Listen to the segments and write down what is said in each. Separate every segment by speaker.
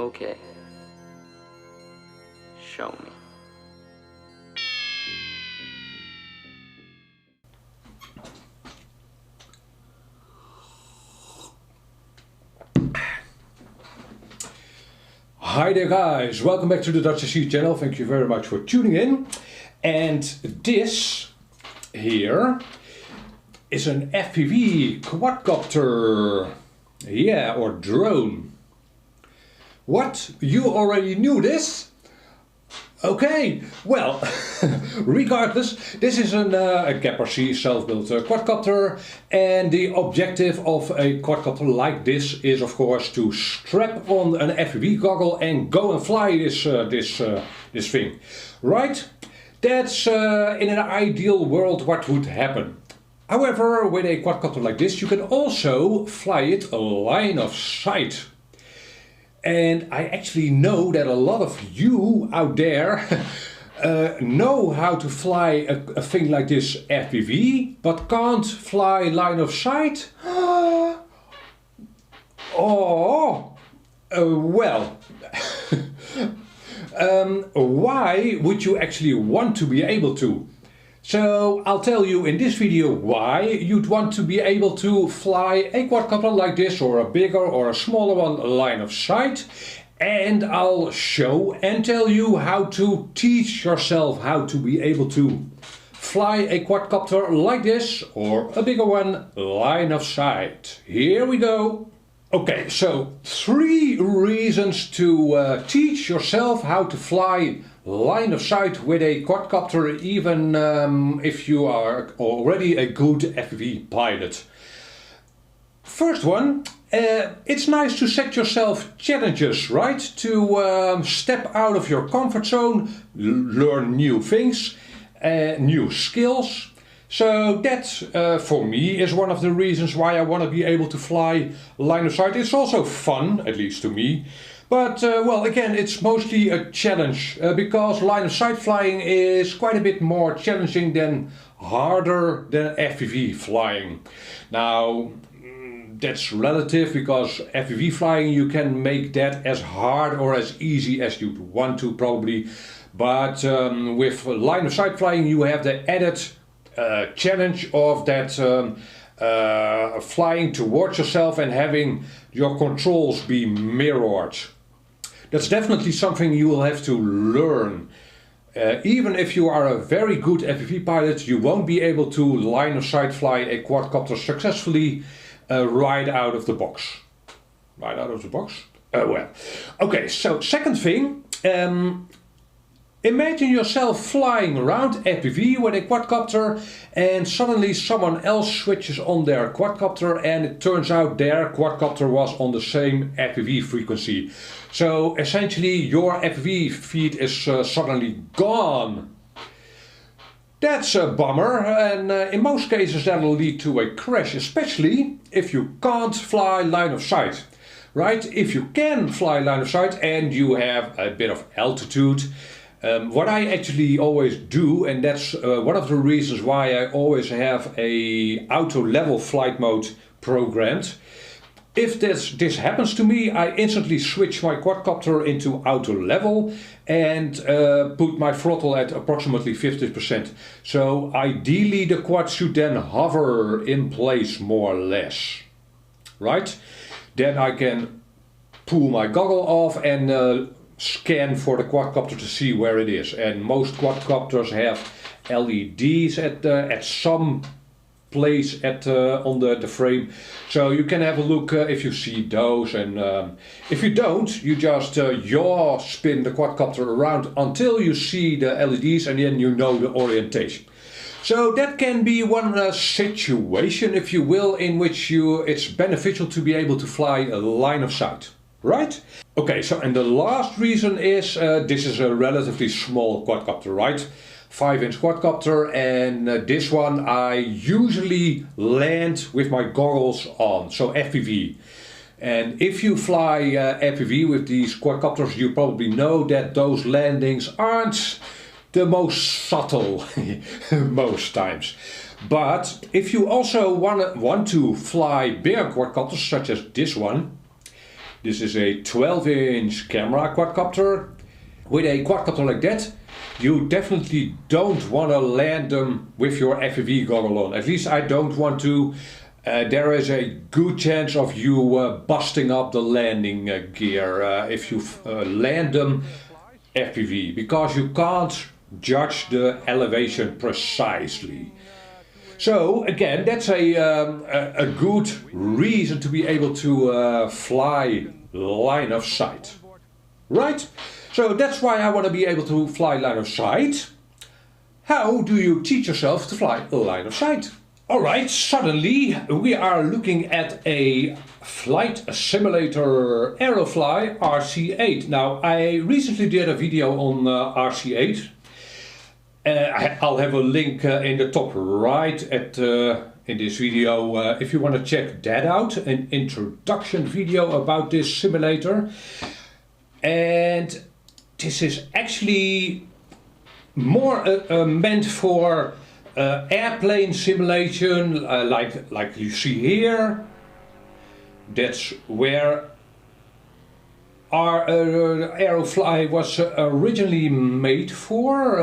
Speaker 1: Okay. Show me.
Speaker 2: Hi there guys, welcome back to the Dutch SC channel. Thank you very much for tuning in. And this here is an FPV quadcopter, yeah, or drone. What? You already knew this? Okay, well, regardless, this is a Gap RC self-built quadcopter, and the objective of a quadcopter like this is of course to strap on an FPV goggle and go and fly this thing, right? That's in an ideal world what would happen. However, with a quadcopter like this you can also fly it line of sight. And I actually know that a lot of you out there know how to fly a thing like this FPV, but can't fly line of sight. Well, why would you actually want to be able to? So I'll tell you in this video why you'd want to be able to fly a quadcopter like this, or a bigger or a smaller one, line of sight. And I'll show and tell you how to teach yourself how to be able to fly a quadcopter like this or a bigger one, line of sight. Here we go. Okay, so 3 reasons to teach yourself how to fly line of sight with a quadcopter, even if you are already a good FPV pilot. First one, it's nice to set yourself challenges, right? To step out of your comfort zone, learn new things, new skills. So that, for me, is one of the reasons why I want to be able to fly line of sight. It's also fun, at least to me. But, well, again, it's mostly a challenge, because line of sight flying is quite a bit more challenging than harder than FPV flying. Now, that's relative, because FPV flying you can make that as hard or as easy as you'd want to probably. But with line of sight flying you have the added challenge of that flying towards yourself and having your controls be mirrored. That's definitely something you will have to learn. Even if you are a very good FPV pilot, you won't be able to line of sight fly a quadcopter successfully right out of the box. Right out of the box? Well, okay, so second thing. Imagine yourself flying around FPV with a quadcopter, and suddenly someone else switches on their quadcopter and it turns out their quadcopter was on the same FPV frequency. So essentially your FPV feed is suddenly gone. That's a bummer, and in most cases that will lead to a crash, especially if you can't fly line of sight. Right? If you can fly line of sight and you have a bit of altitude, what I actually always do, and that's one of the reasons why I always have a auto level flight mode programmed. If this happens to me, I instantly switch my quadcopter into auto level and put my throttle at approximately 50%. So ideally the quad should then hover in place more or less. Right? Then I can pull my goggle off and scan for the quadcopter to see where it is. And most quadcopters have LEDs at some place on the frame, so you can have a look if you see those, and if you don't, you just yaw spin the quadcopter around until you see the LEDs, and then you know the orientation. So that can be one situation, if you will, in which it's beneficial to be able to fly a line of sight. Right? Okay, so and the last reason is this is a relatively small quadcopter, right? 5-inch quadcopter, and this one I usually land with my goggles on, so FPV. And if you fly FPV with these quadcopters, you probably know that those landings aren't the most subtle most times. But if you also want to fly bigger quadcopters such as this one, This is a 12-inch camera quadcopter. With a quadcopter like that, you definitely don't want to land them with your FPV goggle on. At least I don't want to. There is a good chance of you busting up the landing gear if you land them FPV, because you can't judge the elevation precisely. So again, that's a good reason to be able to fly line of sight, right? So that's why I want to be able to fly line of sight. How do you teach yourself to fly line of sight? Alright, suddenly we are looking at a flight simulator AeroFly RC8. Now, I recently did a video on RC8. I'll have a link in the top right in this video if you want to check that out. An introduction video about this simulator. And this is actually more meant for airplane simulation, like you see here. That's where our AeroFly was originally made for,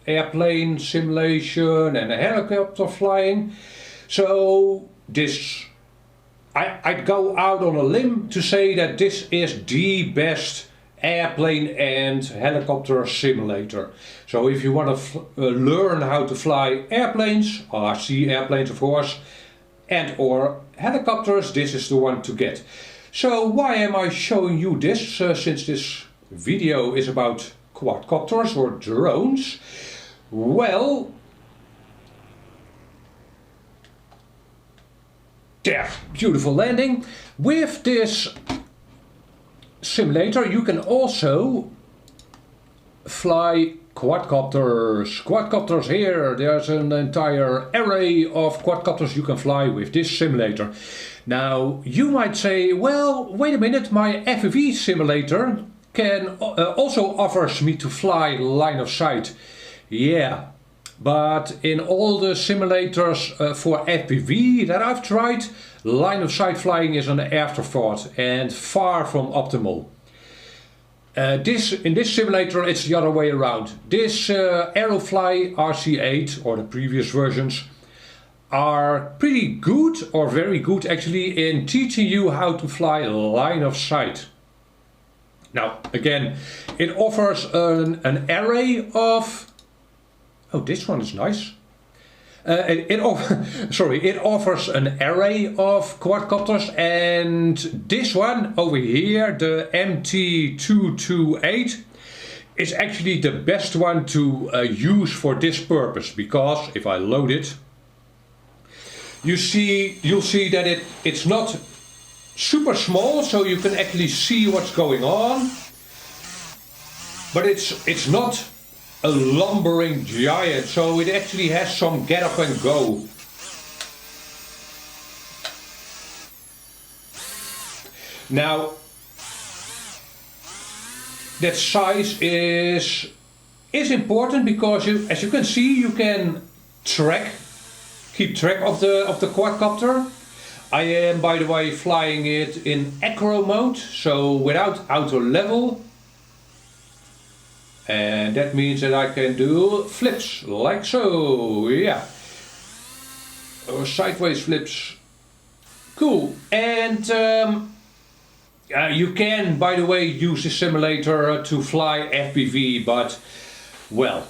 Speaker 2: airplane simulation and helicopter flying. So this, I'd go out on a limb to say that this is the best airplane and helicopter simulator. So if you want to learn how to fly airplanes, RC airplanes of course, and or helicopters, this is the one to get. So why am I showing you this, since this video is about quadcopters or drones? Well, there, beautiful landing. With this simulator you can also fly quadcopters. Quadcopters here, there's an entire array of quadcopters you can fly with this simulator. Now you might say, well, wait a minute, my FPV simulator can also offers me to fly line of sight. Yeah, but in all the simulators for FPV that I've tried, line of sight flying is an afterthought and far from optimal. In this simulator it's the other way around. This AeroFly RC8 or the previous versions are pretty good, or very good actually, in teaching you how to fly line of sight. Now again, it offers an array of... Oh, this one is nice. It offers an array of quadcopters, and this one over here, the MT228, is actually the best one to use for this purpose, because if I load it, you'll see that it's not super small, so you can actually see what's going on, but it's not a lumbering giant, so it actually has some get up and go. Now that size is important because as you can see, you can keep track of the quadcopter. I am, by the way, flying it in acro mode, so without auto level. And that means that I can do flips like so, yeah, or sideways flips. Cool. And you can, by the way, use the simulator to fly FPV, but well,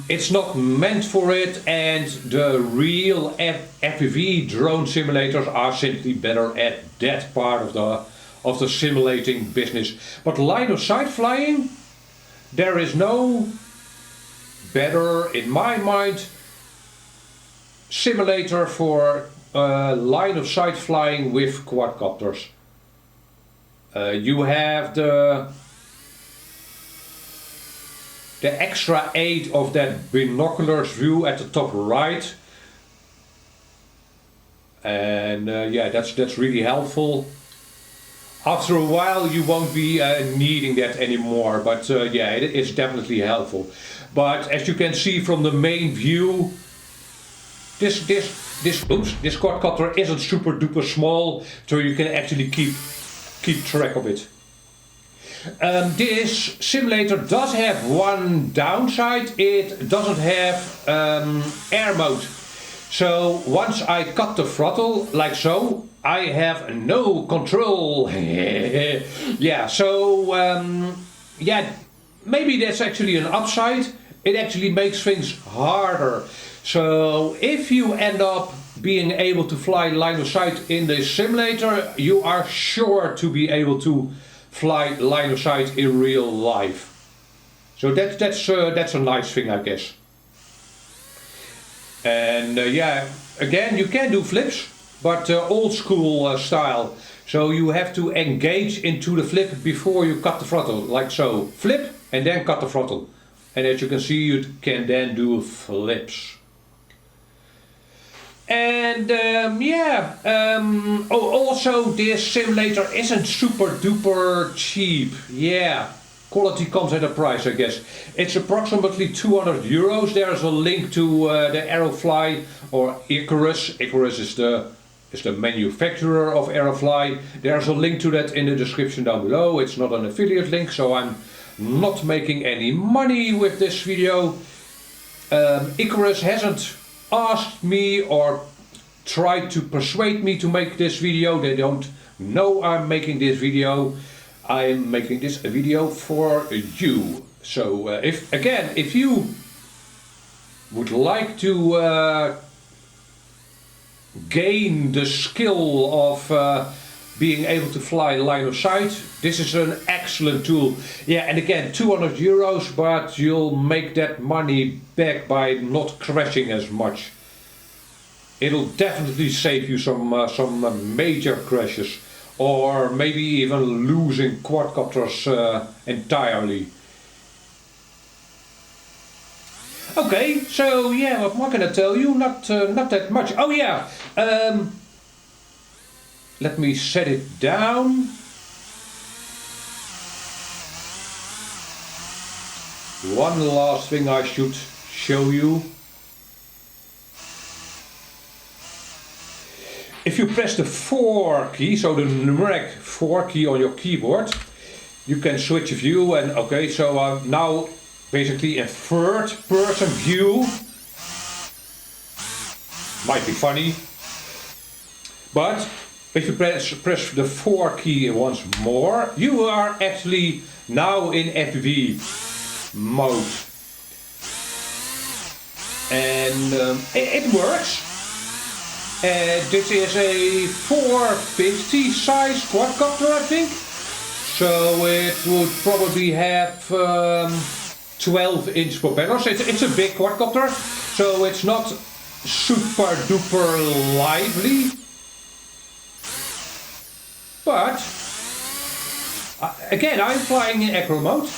Speaker 2: it's not meant for it, and the real FPV drone simulators are simply better at that part of the simulating business. But line of sight flying, there is no better, in my mind, simulator for line of sight flying with quadcopters. You have the extra aid of that binoculars view at the top right, and yeah, that's really helpful. After a while you won't be needing that anymore, but yeah, it's definitely helpful. But as you can see from the main view, this quadcopter isn't super duper small, so you can actually keep keep track of it. This simulator does have one downside. It doesn't have air mode. So once I cut the throttle like so, I have no control. Yeah, so yeah, maybe that's actually an upside. It actually makes things harder. So if you end up being able to fly line of sight in the simulator, you are sure to be able to fly line of sight in real life. So that's a nice thing, I guess. And yeah, again, you can do flips, but old school style. So you have to engage into the flip before you cut the throttle, like so. Flip and then cut the throttle. And as you can see, you can then do flips. And yeah, also this simulator isn't super duper cheap. Yeah, quality comes at a price, I guess. It's approximately 200 euros. There's a link to the AeroFly or Icarus. Icarus is the manufacturer of AeroFly. There's a link to that in the description down below. It's not an affiliate link, so I'm not making any money with this video. Icarus hasn't asked me or tried to persuade me to make this video. They don't know I'm making this video. I'm making this video for you. So if you would like to gain the skill of being able to fly line of sight, this is an excellent tool. Yeah, and again, 200 euros, but you'll make that money back by not crashing as much. It'll definitely save you some major crashes, or maybe even losing quadcopters entirely. Okay, so yeah, what more can I tell you? Not that much. Oh yeah, let me set it down. One last thing I should show you. If you press the 4 key, so the numeric 4 key on your keyboard, you can switch view. And okay, so now basically in third person view. Might be funny, but if you press the 4 key once more, you are actually now in FPV mode. And it works. This is a 450 size quadcopter, I think. So it would probably have 12-inch propellers. It's a big quadcopter, so it's not super duper lively. But again, I'm flying in acro mode,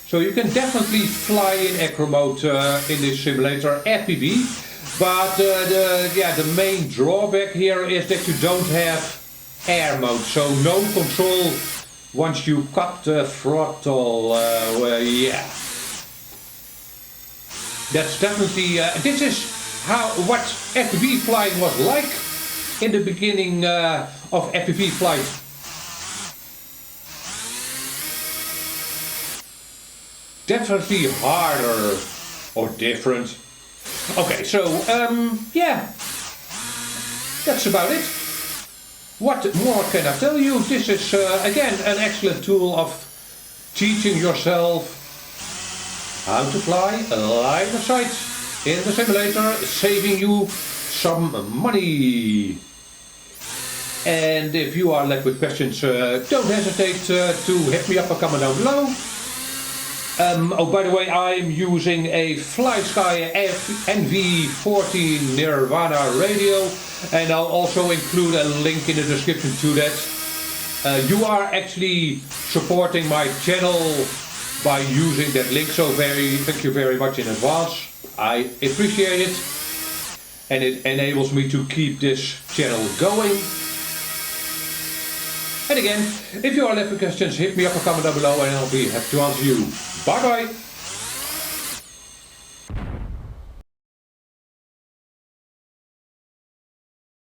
Speaker 2: so you can definitely fly in acro mode in this simulator FPV. But the main drawback here is that you don't have air mode, so no control once you cut the throttle. Yeah, that's definitely this is what FPV flying was like in the beginning of FPV flight. Definitely harder or different. Okay, so yeah, that's about it. What more can I tell you? This is again an excellent tool of teaching yourself how to fly line of sight in the simulator, saving you some money. And if you are left with questions, don't hesitate to hit me up or comment down below. Oh, by the way, I'm using a FlySky NV14 Nirvana radio, and I'll also include a link in the description to that. You are actually supporting my channel by using that link, so thank you very much in advance. I appreciate it, and it enables me to keep this channel going. And again, if you are left with questions, hit me up or comment down below and I'll be happy to answer you. Bye bye!